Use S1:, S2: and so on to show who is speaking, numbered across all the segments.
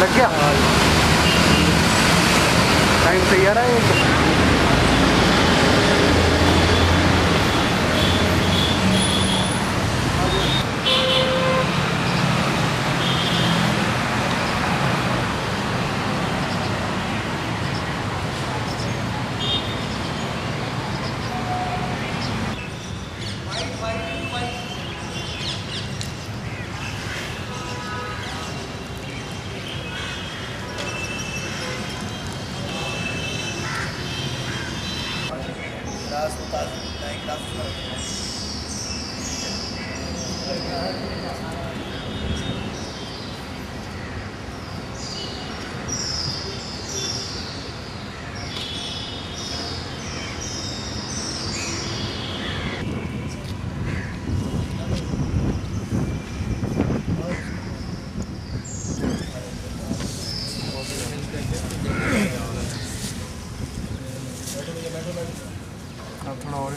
S1: लग गया। टाइम सही आ रहा है। थोड़ा और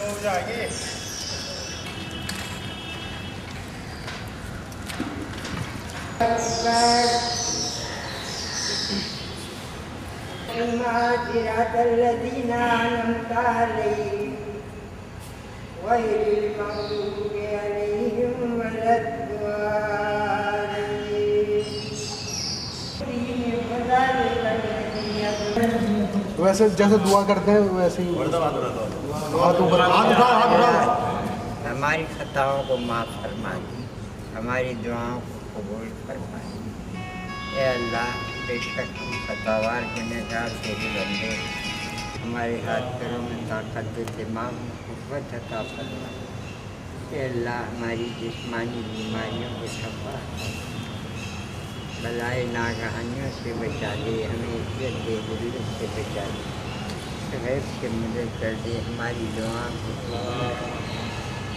S1: हो जाएगी। वैसे जैसे दुआ करते हैं वैसे ही हाथ ऊपर, हाथ उठाओ, हाथ उठाओ।
S2: हमारी खताओं को माफ़ फरमा दी, हमारी दुआओं को कबूल फरमा दी। ए अल्लाह, बेशक हम खतावार गुनहगार तेरे बंदे, हमारे हाथ पैरों में ताकत दे, दिमाग में कुव्वत अता फरमा। ए अल्लाह, हमारी जिस्मानी बीमारियों को शफा, बलाए नागहानियों से बचा दे, हमें इज्जत दे, गुल्लत से बचा दे, गैब से मदद कर दे, हमारी दुआ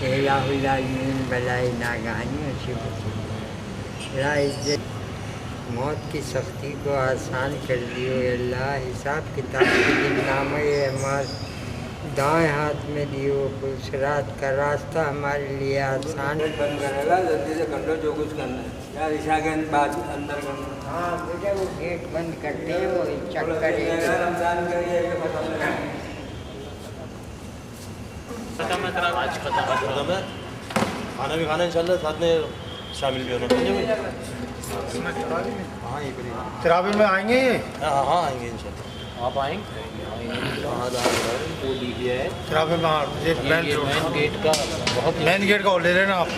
S2: को इलाहुल-आलमीन बलाए नागहानियों से बचा दे। ला इज्जत मौत की सख्ती को आसान कर दियो अल्लाह, हिसाब किताब के दिन नामे अमाल दाएँ हाथ में दियो, पुलसरात का रास्ता हमारे लिए आसान
S3: बंद करेगा। जल्दी से कर लो जो कुछ करना है यार, ईशा के बाद अंदर करना।
S2: हाँ बेटा, वो गेट बंद करते हैं, वो चेक करेंगे।
S3: रमजान करिए
S4: खत्म है, आज खत्म है। खाना भी खाना इंशाल्लाह, साथ में शामिल भी होना। हाँ ये
S1: तरावी में आएंगे।
S4: हाँ हाँ आएंगे इंशाल्लाह। आप आएंगे? वो लीजिए है
S1: तरावी में
S4: मेन गेट का, बहुत
S1: मेन गेट का ले लेना आप।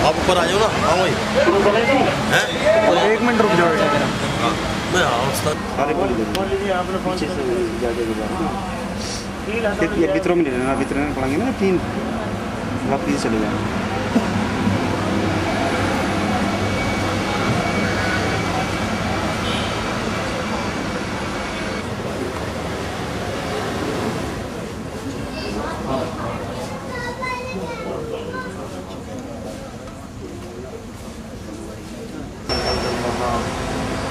S4: आप ऊपर आ जाओ ना। हाँ वही हैं,
S1: 1 मिनट रुक जाओ।
S4: मैं हाँ उस्ताद
S5: ये भीतर में लेना, भीतर में पड़ेंगे ना 3 वापस चले जाए।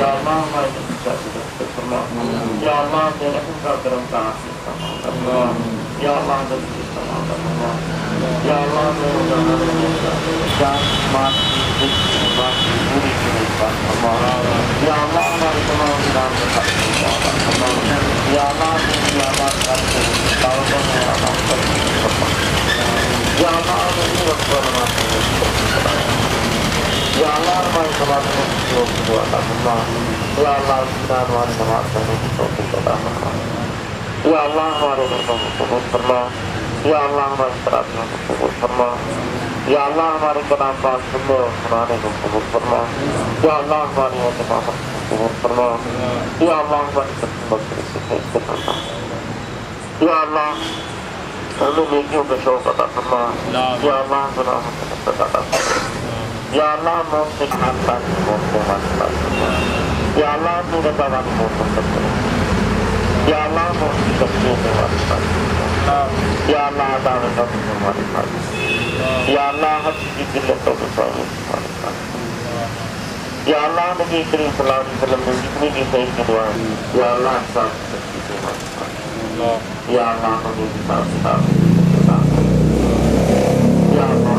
S6: या अल्लाह हमारे या अल्लाह तेरे रहम का करम का आशीष फरमा। या अल्लाह या अल्लाह मेरे जान माल की पूरी फरमा। या अल्लाह हमारे तमाम गुनाह को फरमा। या अल्लाह मेरी आवाज़ करके दावतों में आना फरमा। या अल्लाह मेरी वक्तों या अल्लाह हमारे समाज में योग हुआ था फरमा। या अल्लाह हमारे नमाज करने की तौफीक अता फरमा। या अल्लाह हमारे रोज़ों को कबूल फरमा। या अल्लाह हमारे तरावियों को कबूल फरमा। या अल्लाह हमारे कलाम पाक सुनने और सुनाने को कबूल फरमा। या अल्लाह हमारी इबादत को कबूल फरमा। या अल्लाह हमारी बकरी से फैसले फरमा। या अल्लाह हमें नेकियों का शौक अता फरमा। या अल्लाह गुनाहों से नफ़रत अता फरमा। या अल्लाह मौत से खानता की मौत को वास्ता फरमा। या अल्लाह तू रज़ा वाली मौत को फरमा। या अल्लाह मौत की कष्टों को वास्ता फरमा। या अल्लाह दावे का हमारे पास। या अल्लाह हर चीज़ की किल्लतों को हमारे पास। या अल्लाह नबी करीम सल्लल्लाहु अलैहि वसल्लम ने जितनी भी सही की दुआ या अल्लाह साथ सच्ची से हमारे पास। या अल्लाह हमें हिसाब किताब या अल्लाह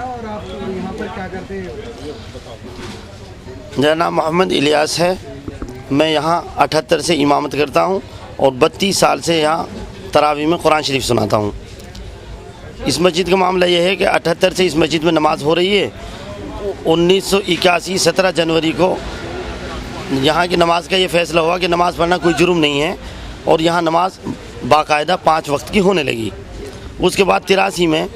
S1: और आप यहाँ पर क्या करते हैं?
S7: मेरा नाम मोहम्मद इलियास है। मैं यहाँ 78 से इमामत करता हूँ और 32 साल से यहाँ तरावी में कुरान शरीफ सुनाता हूँ। इस मस्जिद का मामला ये है कि 78 से इस मस्जिद में नमाज़ हो रही है। 1981 17 जनवरी को यहाँ की नमाज का ये फ़ैसला हुआ कि नमाज़ पढ़ना कोई जुर्म नहीं है और यहाँ नमाज बाकायदा 5 वक्त की होने लगी। उसके बाद 83 में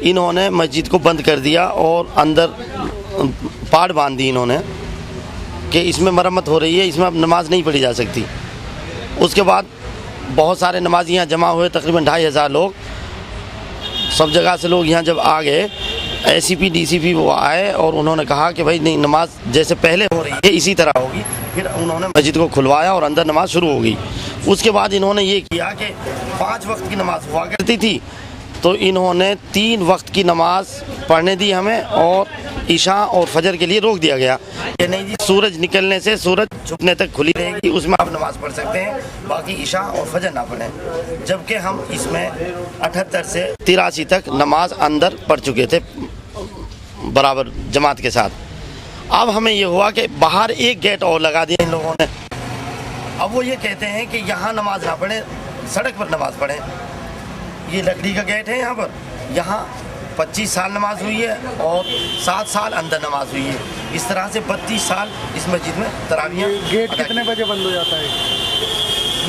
S7: इन्होंने मस्जिद को बंद कर दिया और अंदर पाड़ बांध दी इन्होंने कि इसमें मरम्मत हो रही है, इसमें अब नमाज नहीं पढ़ी जा सकती। उसके बाद बहुत सारे नमाजी यहाँ जमा हुए, तकरीबन 2500 लोग, सब जगह से लोग यहाँ जब आ गए, ACP DCP वो आए और उन्होंने कहा कि भाई नहीं, नमाज जैसे पहले हो रही है इसी तरह होगी। फिर उन्होंने मस्जिद को खुलवाया और अंदर नमाज शुरू हो गई। उसके बाद इन्होंने ये किया कि 5 वक्त की नमाज हुआ करती थी, तो इन्होंने 3 वक्त की नमाज पढ़ने दी हमें और ईशा और फजर के लिए रोक दिया गया कि नहीं जी, सूरज निकलने से सूरज छुपने तक खुली रहेगी, उसमें आप नमाज पढ़ सकते हैं, बाकी ईशा और फजर ना पढ़ें। जबकि हम इसमें 78 से 83 तक नमाज अंदर पढ़ चुके थे बराबर जमात के साथ। अब हमें ये हुआ कि बाहर एक गेट और लगा दिया इन लोगों ने। अब वो ये कहते हैं कि यहाँ नमाज ना पढ़ें, सड़क पर नमाज पढ़ें। ये लकड़ी का गेट है यहाँ पर, यहाँ 25 साल नमाज हुई है और 7 साल अंदर नमाज हुई है। इस तरह से 32 साल इस मस्जिद में तरावियाँ।
S1: गेट कितने बजे बंद हो जाता है?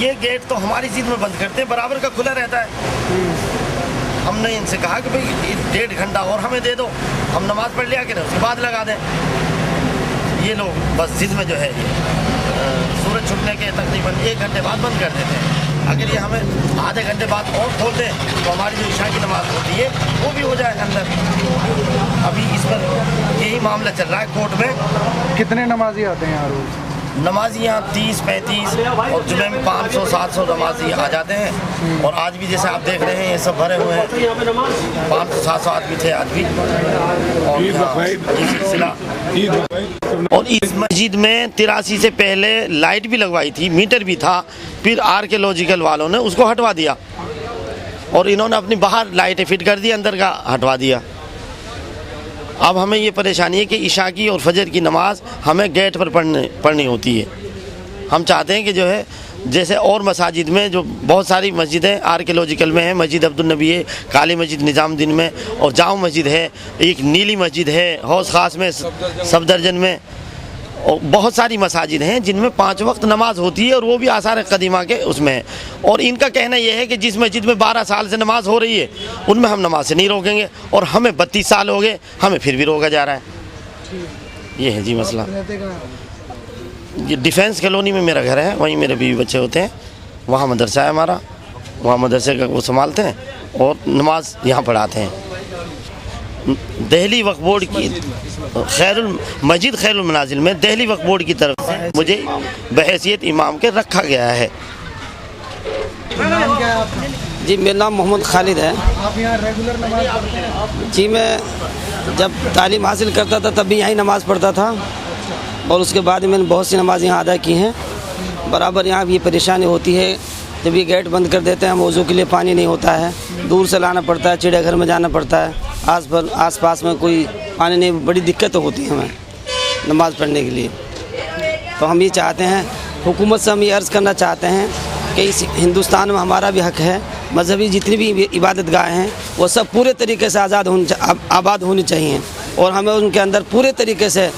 S7: ये गेट तो हमारी चीज़ में बंद करते हैं, बराबर का खुला रहता है। हमने इनसे कहा कि भाई 1.5 घंटा और हमें दे दो, हम नमाज पढ़ लिया करें, उसके बाद लगा दें। ये लोग मस्जिद में जो है सूरज छुपने के तकरीबन 1 घंटे बाद बंद कर देते हैं। अगर ये हमें आधे घंटे बाद और खोल दें तो हमारी जो ईशा की नमाज होती है वो भी हो जाए अंदर। अभी इस पर यही मामला चल रहा है कोर्ट में।
S1: कितने नमाजी आते हैं यहाँ रोज?
S7: नमाजी यहाँ 30-35 और जुमे में 500-700 नमाजी आ जाते हैं। और आज भी जैसे आप देख रहे हैं ये सब भरे हुए हैं, 500-700 आदमी थे आज भी। और ये सिलसिला। और इस मस्जिद में 83 से पहले लाइट भी लगवाई थी, मीटर भी था, फिर आर्कियोलॉजिकल वालों ने उसको हटवा दिया और इन्होंने अपनी बाहर लाइटें फिट कर दी, अंदर का हटवा दिया। अब हमें ये परेशानी है कि इशा की और फजर की नमाज हमें गेट पर पढ़नी होती है। हम चाहते हैं कि जो है जैसे और मसाजिद में जो बहुत सारी मस्जिदें आर्कियोलॉजिकल में है, मस्जिद अब्दुल नबी है, काली मस्जिद निज़ामुद्दीन में और जामा मस्जिद है, एक नीली मस्जिद है हौस खास में, सफदरजन में, और बहुत सारी मसाजिद हैं जिनमें 5 वक्त नमाज होती है और वो भी आसार कदीमा के उसमें है। और इनका कहना यह है कि जिस मस्जिद में 12 साल से नमाज हो रही है उनमें हम नमाज से नहीं रोकेंगे, और हमें 32 साल हो गए, हमें फिर भी रोका जा रहा है। ये है जी मसला। ये डिफेंस कॉलोनी में मेरा घर है, वहीं मेरे बीवी बच्चे होते हैं, वहाँ मदरसा है हमारा, वहाँ मदरसे का वो संभालते हैं और नमाज यहाँ पढ़ाते हैं। दिल्ली वक्फ बोर्ड की मस्जिद खैरुल मनाजिल में दिल्ली वक्फ बोर्ड की तरफ से मुझे बहैसियत इमाम के रखा गया है।
S1: नाम क्या है आपका?
S8: जी मेरा नाम मोहम्मद खालिद है।
S1: आप यहाँ रेगुलर नमाज पढ़ते हैं?
S8: जी मैं जब तालीम हासिल करता था तब भी यहीं नमाज़ पढ़ता था और उसके बाद मैंने बहुत सी नमाज यहाँ अदा की हैं। बराबर यहाँ ये परेशानी होती है, जब ये गेट बंद कर देते हैं वज़ू के लिए पानी नहीं होता है, दूर से लाना पड़ता है, चिड़ियाघर में जाना पड़ता है, आस पास में कोई पानी नहीं, बड़ी दिक्कत होती है हमें नमाज़ पढ़ने के लिए। तो हम ये चाहते हैं, हुकूमत से हम ये अर्ज़ करना चाहते हैं कि इस हिंदुस्तान में हमारा भी हक़ है, मजहबी जितनी भी इबादत गाहें हैं वो सब पूरे तरीके से आबाद होनी चाहिए और हमें उनके अंदर पूरे तरीके से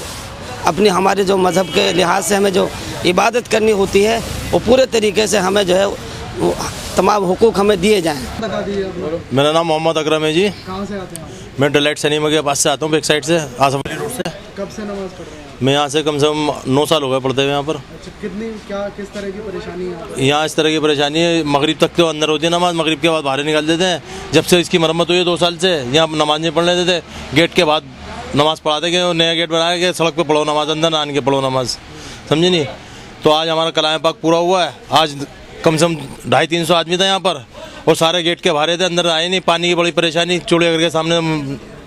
S8: अपनी हमारे जो मज़हब के लिहाज से हमें जो इबादत करनी होती है वो पूरे तरीके से हमें जो है वो तमाम हुकूक हमें दिए जाएँ।
S1: बता दीजिए आप लोग।
S4: मेरा नाम मोहम्मद अकरम है जी।
S1: कहाँ से आते हैं आप?
S4: मैं डिलाइट सिनेमा के पास से आता हूँ, बैक साइड से, आसफ अली रोड से।
S1: कब से नमाज पढ़ रहे हैं?
S4: मैं यहाँ से कम से कम 9 साल हो गए पढ़ते हुए यहाँ पर।
S1: अच्छा, किस तरह की परेशानी है?
S4: यहाँ इस तरह की परेशानी है, मगरिब तक तो अंदर होती है नमाज, मगरिब के बाद बाहर निकाल देते हैं। जब से इसकी मरम्मत हुई है 2 साल से, यहाँ नमाज नहीं पढ़ने देते, गेट के बाद नमाज पढ़ाते कि नया गेट बनाया कि सड़क पे पढ़ो नमाज, अंदर ना आन के पढ़ो नमाज, समझे नहीं। तो आज हमारा कलाम पाक पूरा हुआ है, आज कम से कम 250-300 आदमी था यहाँ पर और सारे गेट के बाहर थे, अंदर आए नहीं। पानी की बड़ी परेशानी, चिड़ियाघर के सामने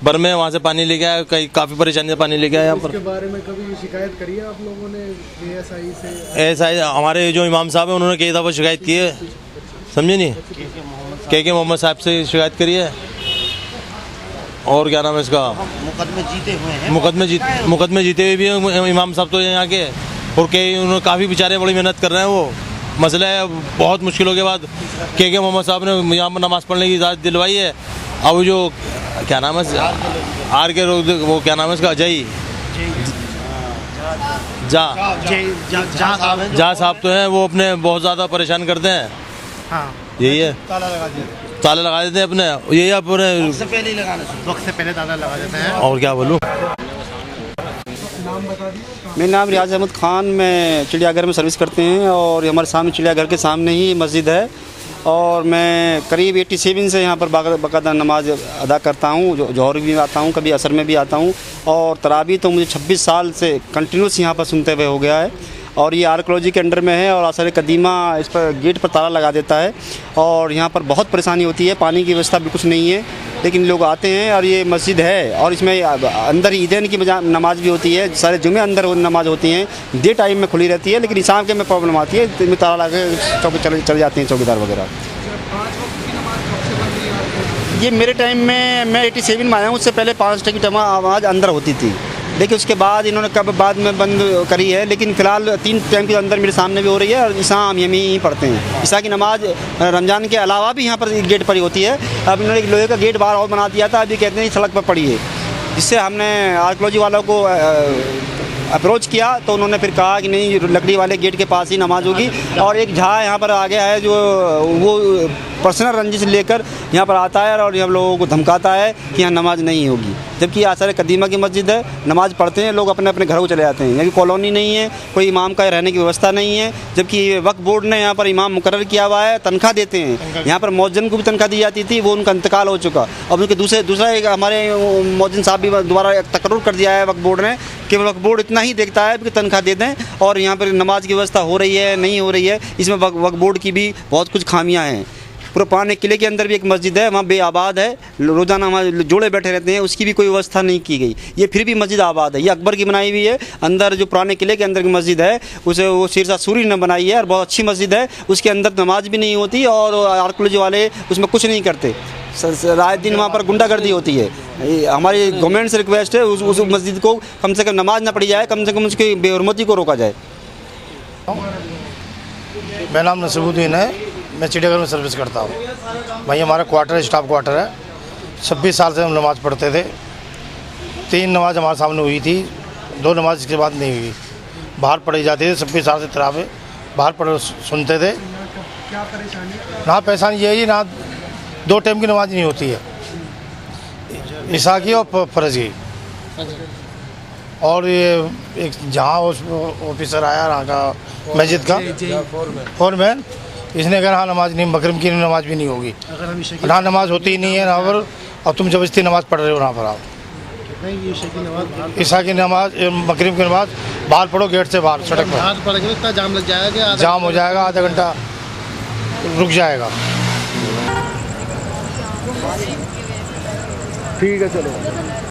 S4: बर में वहाँ से पानी लेके आया, कहीं काफ़ी परेशानी से पानी लेके आया यहाँ पर।
S1: इसके बारे में कभी शिकायत करी है आप लोगों ने ASI से?
S4: ऐसा हमारे जो इमाम साहब हैं उन्होंने कई दफ़ा शिकायत की है, समझे नहीं, के मोहम्मद साहब से शिकायत करी है। और क्या नाम है इसका,
S7: मुकदमे जीते हुए हैं,
S4: मुकदमे जीते हुए भी हैं इमाम साहब तो यहाँ के, और कई उन्होंने काफ़ी बेचारे बड़ी मेहनत कर रहे हैं। वो मसला है, बहुत मुश्किलों के बाद के मोहम्मद साहब ने यहाँ पर नमाज़ पढ़ने की इजाज़त दिलवाई है। अब जो क्या नाम है आर के वो क्या नाम है इसका, जा साहब तो हैं, वो अपने बहुत ज़्यादा परेशान करते हैं।
S1: हाँ,
S4: यही है, ताला लगा देते हैं अपने, यही अपने
S7: वक्त से पहले ताला लगा देते हैं।
S4: और क्या बोलूँ।
S1: नाम बता दीजिए।
S5: मेरा नाम रियाज अहमद खान, मैं चिड़ियाघर में सर्विस करते हैं और हमारे सामने चिड़ियाघर के सामने ही मस्जिद है और मैं करीब 87 से यहाँ पर बाकायदा नमाज अदा करता हूँ। जौहर भी आता हूँ, कभी असर में भी आता हूँ और तरावी तो मुझे 26 साल से कंटिन्यूस यहाँ पर सुनते हुए हो गया है। और ये आर्कियोलॉजी के अंडर में है और असर कदीमा इस पर गेट पर ताला लगा देता है और यहाँ पर बहुत परेशानी होती है, पानी की व्यवस्था भी कुछ नहीं है, लेकिन लोग आते हैं और ये मस्जिद है और इसमें अंदर ईदैन की नमाज भी होती है, सारे जुमे अंदर नमाज होती हैं, डे टाइम में खुली रहती है, लेकिन इशाम के में प्रॉब्लम आती है, इसमें ताला लगा के चले जाते हैं चौकीदार वगैरह। ये मेरे टाइम में, मैं 87 में आया हूँ, उससे पहले 5 टकी नमाज अंदर होती थी, लेकिन उसके बाद इन्होंने कब बाद में बंद करी है, लेकिन फ़िलहाल 3 टाइम के अंदर मेरे सामने भी हो रही है और ईसा हम यहीं पढ़ते हैं। ईसा की नमाज रमज़ान के अलावा भी यहाँ पर गेट पर ही होती है। अब इन्होंने एक लोहे का गेट बाहर और बना दिया था, अभी कहते हैं सड़क पर पड़ी है, जिससे हमने आर्कियोलॉजी वालों को अप्रोच किया तो उन्होंने फिर कहा कि नहीं, लकड़ी वाले गेट के पास ही नमाज होगी। और एक झा यहाँ पर आ गया है जो वो पर्सनल रंजिश लेकर यहाँ पर आता है और हम लोगों को धमकाता है कि यहाँ नमाज नहीं होगी, जबकि आसार कदीमा की मस्जिद है, नमाज पढ़ते हैं लोग, अपने अपने घरों को चले जाते हैं। यहाँ की कॉलोनी नहीं है, कोई इमाम का रहने की व्यवस्था नहीं है, जबकि वक्फ बोर्ड ने यहाँ पर इमाम मुकर्रर किया हुआ है, तनख्वाह देते हैं। यहाँ पर मौजन को भी तनख्वाह दी जाती थी, वो उनका इंतकाल हो चुका। अब उनके दूसरा एक हमारे मौजन साहब भी दोबारा तकर्रुर कर दिया है वक्फ बोर्ड ने कि वक्फ बोर्ड इतना ही देखता है कि तनख्वाह दे दें और यहाँ पर नमाज की व्यवस्था हो रही है नहीं हो रही है। इसमें वक्फ बोर्ड की भी बहुत कुछ खामियाँ हैं। पूरे पुराने किले के अंदर भी एक मस्जिद है, वहाँ बेआबाद है, रोज़ाना वहाँ जोड़े बैठे रहते हैं, उसकी भी कोई व्यवस्था नहीं की गई। ये फिर भी मस्जिद आबाद है, ये अकबर की बनाई हुई है। अंदर जो पुराने किले के अंदर की मस्जिद है उसे वो शेरशाह सूरी ने बनाई है और बहुत अच्छी मस्जिद है। उसके अंदर नमाज भी नहीं होती और आर्कियोलॉजी वाले उसमें कुछ नहीं करते, रात दिन वहाँ पर गुंडागर्दी होती है। हमारी गवर्नमेंट से रिक्वेस्ट है उस मस्जिद को कम से कम नमाज ना पढ़ी जाए, कम से कम उसकी बेहुरमती को रोका जाए।
S9: मेरा नाम नसीरुद्दीन है, मैं चिड़ियाघर में सर्विस करता हूँ। भाई हमारा क्वार्टर स्टाफ क्वार्टर है, 26 साल से हम नमाज़ पढ़ते थे। 3 नमाज हमारे सामने हुई थी, 2 नमाज इसके बाद नहीं हुई, बाहर पढ़ी जाती थी। 26 साल से तरावे बाहर पढ़ सुनते थे।
S1: क्या परेशानी?
S9: ना परेशानी यही, ना 2 टाइम की नमाज नहीं होती है, ईसा की और फ़र्ज़ की। और ये एक जहाँ ऑफिसर आया यहाँ का मस्जिद का फोरमैन, इसने कहा हाँ नमाज नहीं, मगरिब की नमाज भी नहीं होगी।
S1: अगर हम ईशा की
S9: ना नमाज होती ही नहीं है ना, और तुम जबरदस्ती नमाज पढ़ रहे हो वहाँ पर आप।
S1: नहीं, ईशा की नमाज बाहर
S9: ईशा की नमाज, मगरिब की नमाज बाहर पढ़ो, गेट से बाहर, सड़क पर।
S1: बाहर पड़ गए, इतना जाम लग जाएगा कि
S9: जाम हो जाएगा, आधा घंटा रुक जाएगा।
S1: ठीक है, चलो।